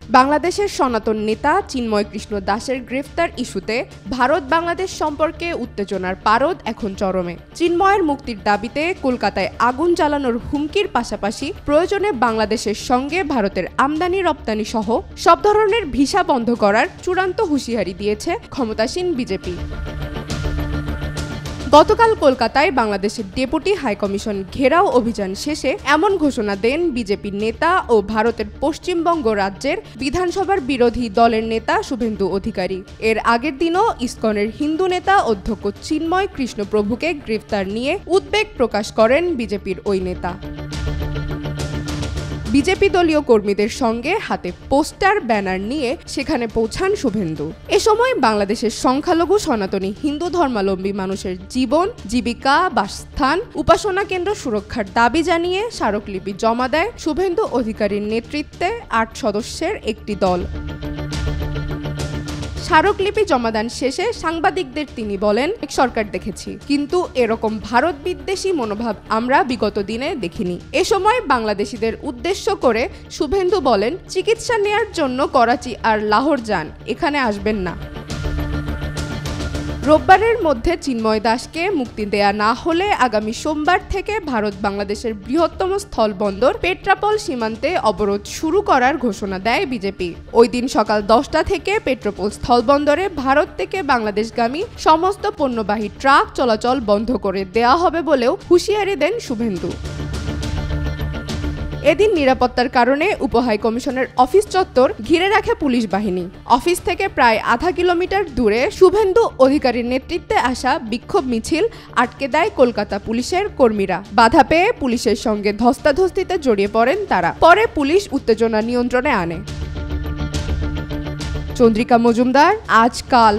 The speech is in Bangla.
বাংলাদেশের সনাতন নেতা চিন্ময় কৃষ্ণ দাসের গ্রেফতার ইস্যুতে ভারত বাংলাদেশ সম্পর্কে উত্তেজনার পারদ এখন চরমে। চিন্ময়ের মুক্তির দাবিতে কলকাতায় আগুন জ্বালানোর হুমকির পাশাপাশি প্রয়োজনে বাংলাদেশের সঙ্গে ভারতের আমদানি রপ্তানি সহ সব ধরনের ভিসা বন্ধ করার চূড়ান্ত হুঁশিয়ারি দিয়েছে ক্ষমতাসীন বিজেপি। গতকাল কলকাতায় বাংলাদেশের ডেপুটি হাইকমিশন ঘেরাও অভিযান শেষে এমন ঘোষণা দেন বিজেপির নেতা ও ভারতের পশ্চিমবঙ্গ রাজ্যের বিধানসভার বিরোধী দলের নেতা শুভেন্দু অধিকারী। এর আগের দিনও ইসকনের হিন্দু নেতা অধ্যক্ষ চিন্ময় কৃষ্ণ প্রভুকে গ্রেফতার নিয়ে উদ্বেগ প্রকাশ করেন বিজেপির ওই নেতা। বিজেপি দলীয় কর্মীদের সঙ্গে হাতে পোস্টার ব্যানার নিয়ে সেখানে পৌঁছান শুভেন্দু। এ সময় বাংলাদেশের সংখ্যালঘু সনাতনী হিন্দু ধর্মাবলম্বী মানুষের জীবন, জীবিকা, বাসস্থান, উপাসনা কেন্দ্র সুরক্ষার দাবি জানিয়ে স্মারকলিপি জমা দেয় শুভেন্দু অধিকারীর নেতৃত্বে ৮ সদস্যের একটি দল। স্মারকলিপি জমাদান শেষে সাংবাদিকদের তিনি বলেন, সরকার দেখেছি, কিন্তু এরকম ভারত বিদ্বেষী মনোভাব আমরা বিগত দিনে দেখিনি। এ সময় বাংলাদেশিদের উদ্দেশ্য করে শুভেন্দু বলেন, চিকিৎসা নেয়ার জন্য করাচি আর লাহোর যান, এখানে আসবেন না। রোববারের মধ্যে চিন্ময় দাসকে মুক্তি দেয়া না হলে আগামী সোমবার থেকে ভারত বাংলাদেশের বৃহত্তম স্থলবন্দর পেট্রাপল সীমান্তে অবরোধ শুরু করার ঘোষণা দেয় বিজেপি। ওই দিন সকাল 10টা থেকে পেট্রাপল স্থলবন্দরে ভারত থেকে বাংলাদেশগামী সমস্ত পণ্যবাহী ট্রাক চলাচল বন্ধ করে দেয়া হবে বলেও হুঁশিয়ারি দেন শুভেন্দু। এদিন নিরাপত্তার কারণে উপহাইকমিশনের অফিস চত্বর ঘিরে রাখে পুলিশ বাহিনী। অফিস থেকে প্রায় আধা কিলোমিটার দূরে শুভেন্দু অধিকারীর নেতৃত্বে আসা বিক্ষোভ মিছিল আটকে দেয় কলকাতা পুলিশের কর্মীরা। বাধা পেয়ে পুলিশের সঙ্গে ধস্তাধস্তিতে জড়িয়ে পড়েন তারা। পরে পুলিশ উত্তেজনা নিয়ন্ত্রণে আনে। চন্দ্রিকা মজুমদার, আজকাল।